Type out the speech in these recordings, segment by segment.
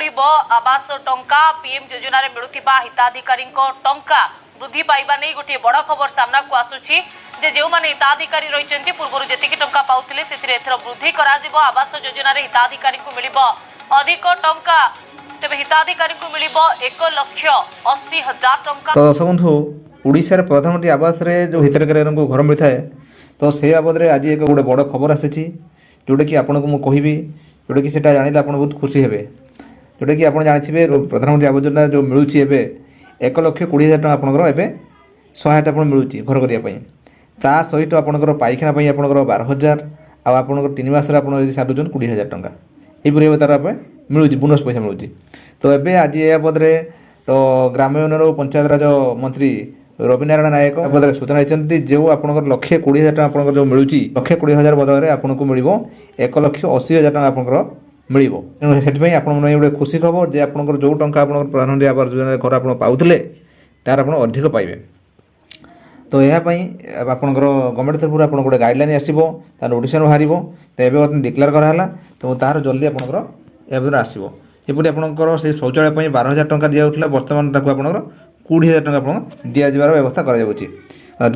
बढ़िबो आवास टंका पीएम योजना रे मिलुथिबा हिताधिकारी टंका वृद्धि पाइबा नहीं गोटे बड़ खबर सामना को आसुची जे जो माने हिताधिकारी रहिचंती पूर्व जेतिकी टंका पाउथिले सेथिरे एथर वृद्धि करा जिवो आवास योजना रे हिताधिकारी को मिलिबो अधिक टंका तेबे हिताधिकारी को मिलिबो 1,80,000 टंका। तो दर्शक बंधु ओडिशा प्रधानमंत्री आवास रे जो हिताधिकारी को घर मिलता है तो से बाबद आज एक गोटे बड़ खबर आसी जोटा कि आपको मुझे कहबी जोटा कि सेटा जानिले आप बहुत खुशी हेबे जोटा कि आप जानिथिबे प्रधानमंत्री आवास योजना जो मिलूँ एवं 1,20,000 टଙ୍କା आपंकर एवं सहायता आप मिलूँ घर करने ता सहित आपंकर पाइखाना आपंकर 12,000 आपंकर 3 मास सारुचन 20,000 टଙ୍କା यहपरी तार मिलूँ बोनस पैसा मिलूँ। तो एवं आज यह बाबद तो ग्राम्य उन्नयन और पंचायत राज मंत्री रविनारायण नायक बदले सूचना देते जो आपंकर 1,20,000 टଙ୍କା आपंकर जो मिलूँ 1,20,000 बदल में आपको मिल 1,80,000 टଙ୍କା आपंकर मिल से आप गोटे खुशी खबर जे आपंकर जो टंका आप प्रधानमंत्री आवास योजना घर आप पाऊले तार आप अधिक पाइबे। तो यह आपंकर गवर्नमेंट तरफ आप गोटे गाइडलाइन आसो तार नोटिफिकेशन बाहर तो ये बर्तमान डिक्लेयर कराला तो तार जल्दी आपंकर यह आसो एपरी आपंकर से शौचालय 12,000 टଙ୍କା दिया बर्तमान आपंकर 20,000 टଙ୍କା आप दिजार व्यवस्था कर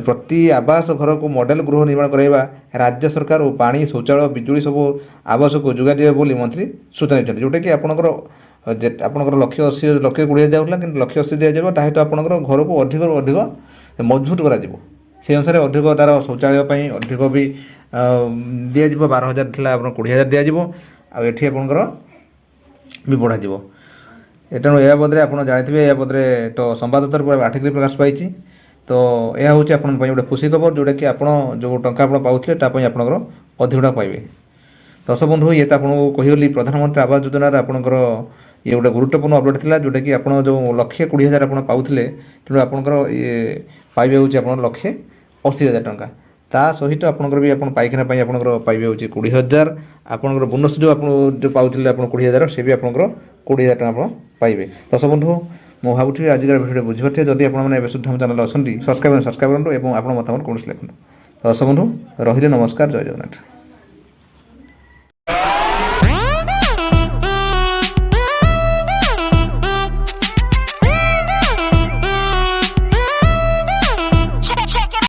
प्रति आवास घर को मॉडल गृह निर्माण कराइबा राज्य सरकार और पानी शौचालय बिजुली सब आवास को जोगाई देवे बोली मंत्री सूचना देते जोटा कि आपंकर 1,80,000 1,20,000 जाऊला कि 1,80,000 दिया ताहित आपंकर घर को अधिक अधिक मजबूत करा से अनुसार अधिक तार शौचालय अधिक भी दिया 12,000 था 20,000 दिया आठी आपंकर भी बढ़ा तेणु यह बदले आप जानते हैं बदले तो संवाद तरफ आर्टिकल प्रकाश पाई तो यह हूँ आप गोटे खुशी खबर जोटा कि आप जो टंका आप पाते आपंकर अधिकटा पाइबे। दर्शक बंधु ये तो आपको कहीगली प्रधानमंत्री आवास योजना आपंकर ये गोटे गुरुत्वपूर्ण अपडेट था जोटा कि आप जो 1,20,000 आप पाते तेणु आपंकर ये पाइबे हूँ आप 1,80,000 टଙ୍କା ता सहित आपंकर भी आप पाइखाना आपंकर पाइबे हूँ 20,000 आपंकर बोनस जो आप जो पाते आप 20,000 से भी आपंकर 20,000 टଙ୍କା आप पाइबे। दर्शक बंधु ମୁଁ ଭାବୁଥିଲି ଆଜିକାର ଭିଡ଼ିଓ ବୁଝିପାରିଥିବେ ଯଦି ଆପଣମାନେ ଏବେ ସୁଦ୍ଧା ଆମ ଚ୍ୟାନେଲ୍ ଅଛନ୍ତି ସବସ୍କ୍ରାଇବ୍ କରୁ और ଆପଣ ମତାମତ କୌଣସି ଲେଖନ୍ତୁ। ଦର୍ଶକ ବନ୍ଧୁ ରହିଲେ ନମସ୍କାର ଜୟ ଜଗନ୍ନାଥ।